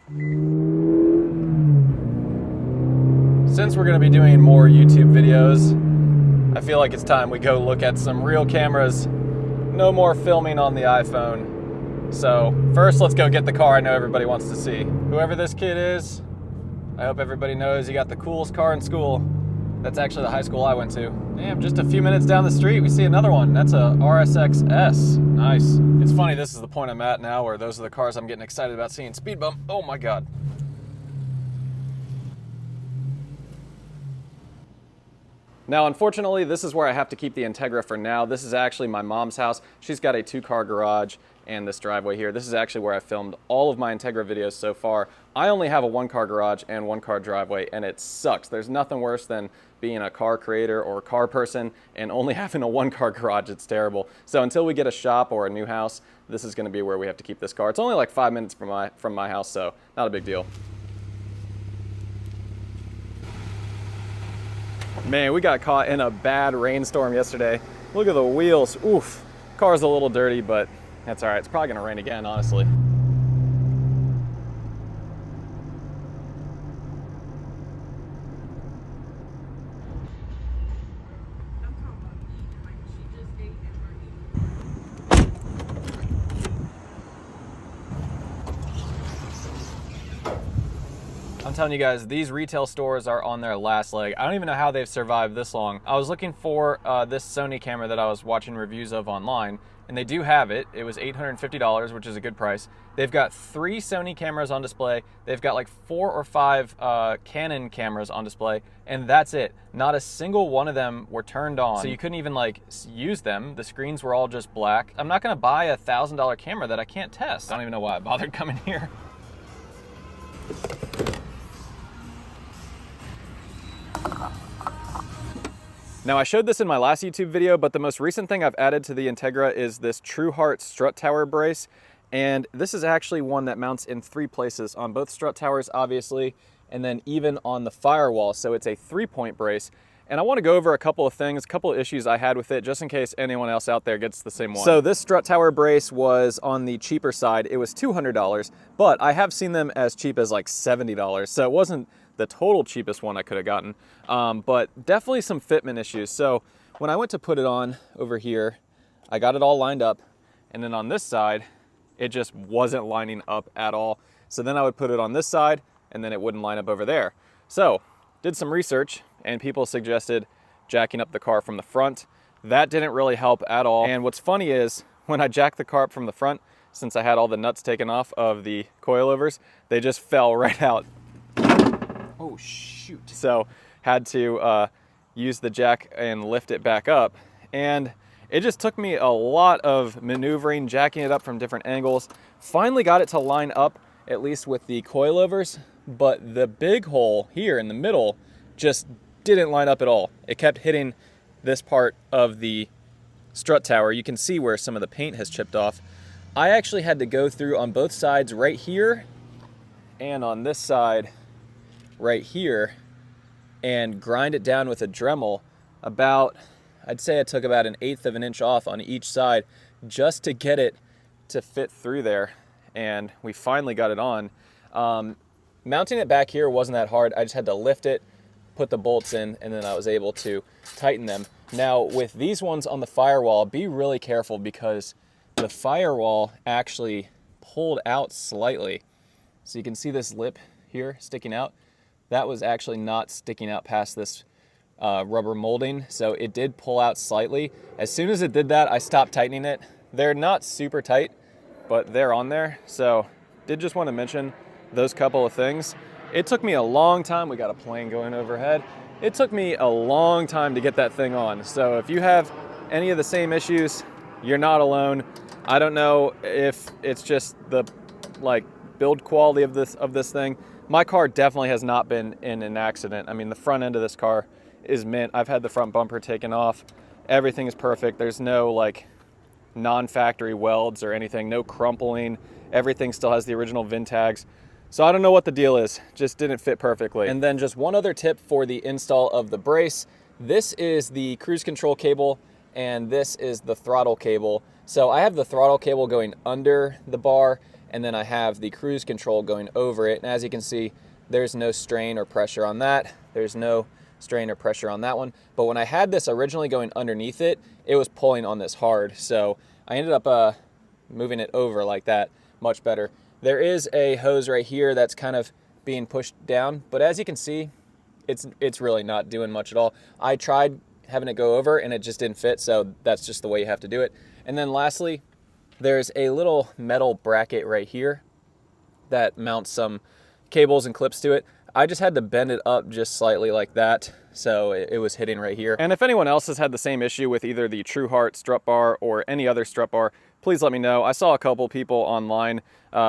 Since we're going to be doing more YouTube videos, I feel like it's time we go look at some real cameras. No more filming on the iPhone. So first, let's go get the car I know everybody wants to see. Whoever this kid is, I hope everybody knows he got the coolest car in school. That's actually the high school I went to. Damn, just a few minutes down the street, we see another one. That's a RSX S. Nice. It's funny, this is the point I'm at now where those are the cars I'm getting excited about seeing. Speed bump. Oh my God. Now, unfortunately, this is where I have to keep the Integra for now. This is actually my mom's house. She's got a 2-car garage and this driveway here. This is actually where I filmed all of my Integra videos so far. I only have a 1-car garage and 1-car driveway, and it sucks. There's nothing worse than being a car creator or a car person and only having a 1-car garage. It's terrible. So until we get a shop or a new house, this is gonna be where we have to keep this car. It's only like 5 minutes from my house, so not a big deal. Man, we got caught in a bad rainstorm yesterday. Look at the wheels. Oof. Car's a little dirty, but that's all right. It's probably gonna rain again, honestly. I'm telling you guys, these retail stores are on their last leg. I don't even know how they've survived this long. I was looking for this Sony camera that I was watching reviews of online, and they do have it. It was $850, which is a good price. They've got 3 Sony cameras on display. They've got like 4 or 5 Canon cameras on display, and that's it. Not a single one of them were turned on, so you couldn't even like use them. The screens were all just black. I'm not gonna buy a $1,000 camera that I can't test. I don't even know why I bothered coming here. Now, I showed this in my last YouTube video, but the most recent thing I've added to the Integra is this TruHart Strut Tower Brace. And this is actually one that mounts in 3 places, on both strut towers, obviously, and then even on the firewall. So it's a 3-point brace. And I want to go over a couple of things, a couple of issues I had with it, just in case anyone else out there gets the same one. So this strut tower brace was on the cheaper side. It was $200, but I have seen them as cheap as like $70. So it wasn't the total cheapest one I could have gotten, but definitely some fitment issues. So when I went to put it on over here, I got it all lined up, and then on this side, it just wasn't lining up at all. So then I would put it on this side, and then it wouldn't line up over there. So did some research, and people suggested jacking up the car from the front. That didn't really help at all. And what's funny is when I jacked the car up from the front, since I had all the nuts taken off of the coilovers, they just fell right out. Oh shoot. So had to use the jack and lift it back up. And it just took me a lot of maneuvering, jacking it up from different angles. Finally got it to line up, at least with the coilovers, but the big hole here in the middle just didn't line up at all. It kept hitting this part of the strut tower. You can see where some of the paint has chipped off. I actually had to go through on both sides right here and on this side right here and grind it down with a Dremel. About, I'd say it took about 1/8 of an inch off on each side just to get it to fit through there, and we finally got it on. Mounting it back here wasn't that hard. I just had to lift it, put the bolts in, and then I was able to tighten them. Now with these ones on the firewall, be really careful because the firewall actually pulled out slightly. So you can see this lip here sticking out. That was actually not sticking out past this rubber molding, so it did pull out slightly. As soon as it did that, I stopped tightening it. They're not super tight, but they're on there. So did just want to mention those couple of things. It took me a long time. We got a plane going overhead. It took me a long time to get that thing on. So if you have any of the same issues, you're not alone. I don't know if it's just the like build quality of this thing. My car definitely has not been in an accident. I mean, the front end of this car is mint. I've had the front bumper taken off. Everything is perfect. There's no like non-factory welds or anything, no crumpling. Everything still has the original VIN tags. So I don't know what the deal is, just didn't fit perfectly. And then just one other tip for the install of the brace. This is the cruise control cable and this is the throttle cable. So I have the throttle cable going under the bar and then I have the cruise control going over it. And as you can see, there's no strain or pressure on that. There's no strain or pressure on that one. But when I had this originally going underneath it, it was pulling on this hard. So I ended up moving it over like that, much better. There is a hose right here that's kind of being pushed down, but as you can see, it's really not doing much at all. I tried having it go over and it just didn't fit, so that's just the way you have to do it. And then lastly, there's a little metal bracket right here that mounts some cables and clips to it. I just had to bend it up just slightly like that, so it was hitting right here. And if anyone else has had the same issue with either the TruHart strut bar or any other strut bar, please let me know. I saw a couple people online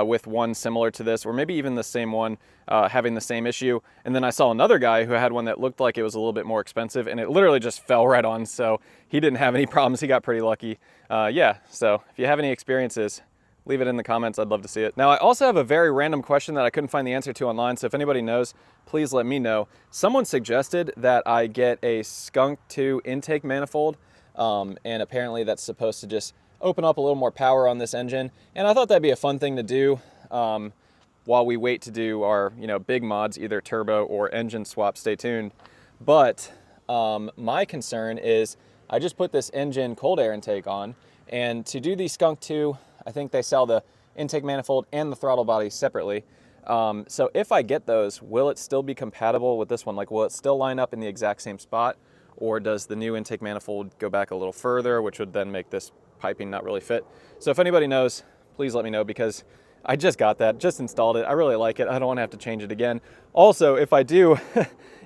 with one similar to this, or maybe even the same one having the same issue. And then I saw another guy who had one that looked like it was a little bit more expensive, and it literally just fell right on, so he didn't have any problems. He got pretty lucky. Yeah, so if you have any experiences, leave it in the comments. I'd love to see it. Now, I also have a very random question that I couldn't find the answer to online, so if anybody knows, please let me know. Someone suggested that I get a Skunk 2 intake manifold, and apparently that's supposed to just open up a little more power on this engine, and I thought that'd be a fun thing to do while we wait to do our big mods, either turbo or engine swap. Stay tuned. But my concern is I just put this engine cold air intake on, and to do the Skunk 2, I think they sell the intake manifold and the throttle body separately. So if I get those, will it still be compatible with this one? Like, will it still line up in the exact same spot? Or does the new intake manifold go back a little further, which would then make this piping not really fit? So if anybody knows, please let me know, because I just got that, just installed it. I really like it. I don't want to have to change it again. Also, if I do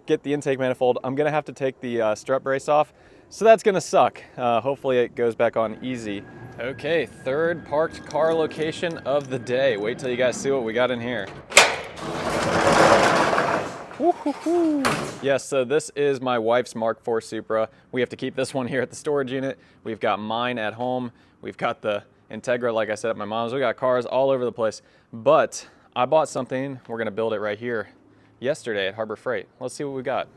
get the intake manifold, I'm gonna have to take the strut brace off. So that's gonna suck. Hopefully it goes back on easy. Okay, third parked car location of the day. Wait till you guys see what we got in here. Yes, so this is my wife's Mark IV Supra. We have to keep this one here at the storage unit. We've got mine at home. We've got the Integra, like I said, at my mom's. We got cars all over the place. But I bought something. We're gonna build it right here yesterday at Harbor Freight. Let's see what we got.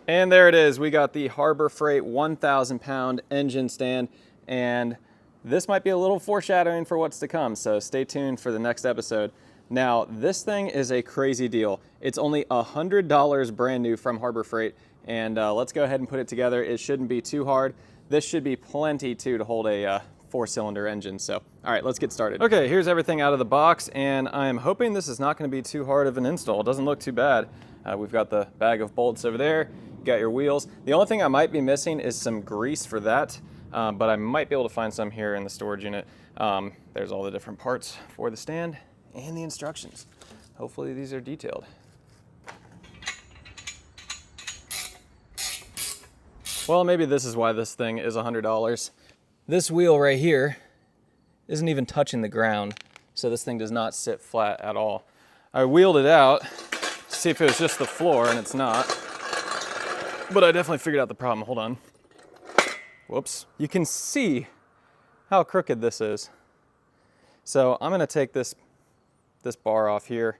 And there it is. We got the Harbor Freight 1,000-pound engine stand, and this might be a little foreshadowing for what's to come, so stay tuned for the next episode. Now, this thing is a crazy deal. It's only $100 brand new from Harbor Freight, and let's go ahead and put it together. It shouldn't be too hard. This should be plenty too to hold a 4-cylinder engine. So, all right, let's get started. Okay, here's everything out of the box, and I'm hoping this is not going to be too hard of an install. It doesn't look too bad. We've got the bag of bolts over there. You got your wheels. The only thing I might be missing is some grease for that, but I might be able to find some here in the storage unit. There's all the different parts for the stand and the instructions. Hopefully these are detailed. Well, maybe this is why this thing is $100. This wheel right here isn't even touching the ground, so this thing does not sit flat at all. I wheeled it out to see if it was just the floor, and it's not. But I definitely figured out the problem. Hold on. Whoops. You can see how crooked this is. So I'm gonna take this bar off here,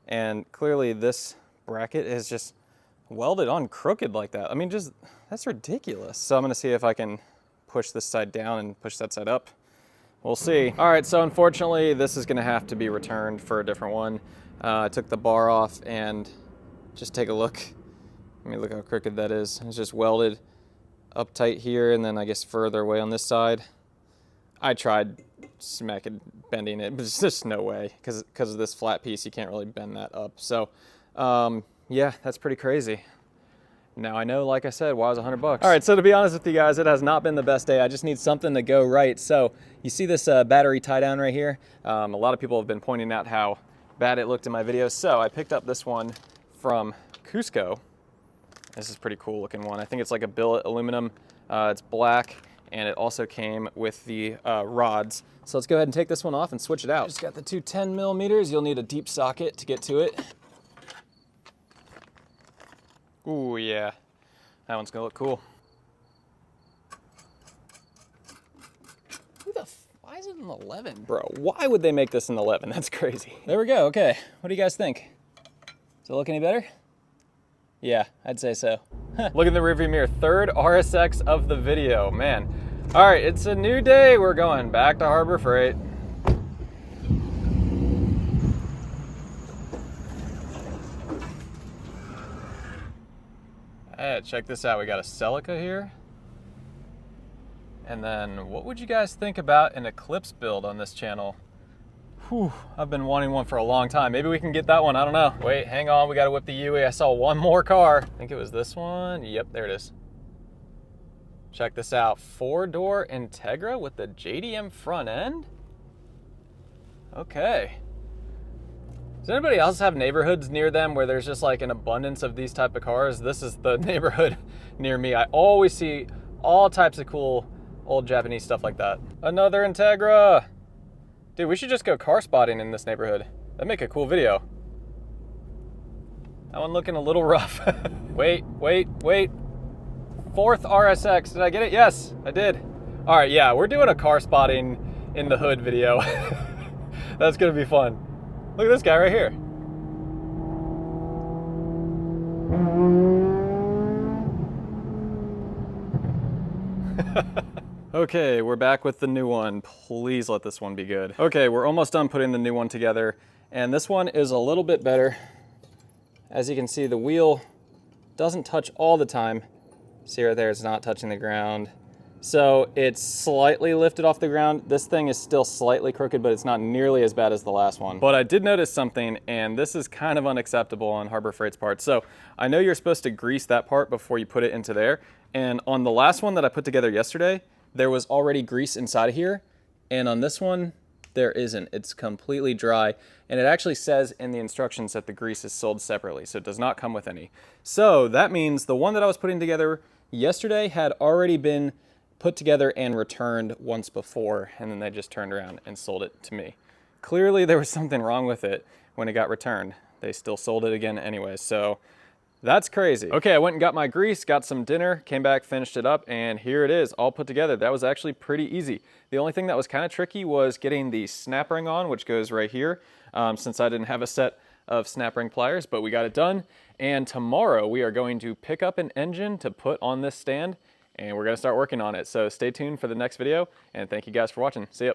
and clearly this bracket is just welded on crooked like that. I mean, just, that's ridiculous. So I'm gonna see if I can push this side down and push that side up. We'll see. All right, so unfortunately, this is gonna have to be returned for a different one. I took the bar off, and just take a look. Let me look how crooked that is. It's just welded up tight here, and then I guess further away on this side. I tried bending it, but there's just no way, because of this flat piece, you can't really bend that up. So, yeah, that's pretty crazy. Now I know, like I said, why it was $100. All right, so to be honest with you guys, it has not been the best day. I just need something to go right. So you see this battery tie down right here? A lot of people have been pointing out how bad it looked in my videos. So I picked up this one from Cusco. This is a pretty cool looking one. I think it's like a billet aluminum. It's black, and it also came with the rods. So let's go ahead and take this one off and switch it out. Just got the two 10 millimeters. You'll need a deep socket to get to it. Ooh, yeah, that one's gonna look cool. Why is it an 11? Bro, why would they make this an 11? That's crazy. There we go, okay. What do you guys think? Does it look any better? Yeah, I'd say so. Look in the rearview mirror, third RSX of the video. Man, All right, it's a new day. We're going back to Harbor Freight. Hey, check this out. We got a Celica here. And then what would you guys think about an Eclipse build on this channel? Whew, I've been wanting one for a long time. Maybe we can get that one, I don't know. Wait, hang on, we gotta whip the UE. I saw one more car. I think it was this one. Yep, there it is. Check this out, 4-door Integra with the JDM front end. Okay. Does anybody else have neighborhoods near them where there's just like an abundance of these type of cars? This is the neighborhood near me. I always see all types of cool old Japanese stuff like that. Another Integra. Dude, we should just go car spotting in this neighborhood. That'd make a cool video. That one looking a little rough. Wait. 4th RSX, did I get it? Yes, I did. All right, yeah, we're doing a car spotting in the hood video. That's gonna be fun. Look at this guy right here. Okay, we're back with the new one. Please let this one be good. Okay, we're almost done putting the new one together, and this one is a little bit better. As you can see, the wheel doesn't touch all the time. See right there, it's not touching the ground. So it's slightly lifted off the ground. This thing is still slightly crooked, but it's not nearly as bad as the last one. But I did notice something, and this is kind of unacceptable on Harbor Freight's part. So I know you're supposed to grease that part before you put it into there. And on the last one that I put together yesterday, there was already grease inside of here. And on this one, there isn't. It's completely dry. And it actually says in the instructions that the grease is sold separately, so it does not come with any. So that means the one that I was putting together yesterday had already been put together and returned once before, and then they just turned around and sold it to me. Clearly there was something wrong with it when it got returned. They still sold it again anyway, so that's crazy. Okay, I went and got my grease, got some dinner, came back, finished it up, and here it is, all put together. That was actually pretty easy. The only thing that was kind of tricky was getting the snap ring on, which goes right here, since I didn't have a set of snap ring pliers, but we got it done. And tomorrow we are going to pick up an engine to put on this stand, and we're gonna start working on it. So stay tuned for the next video, and thank you guys for watching. See ya.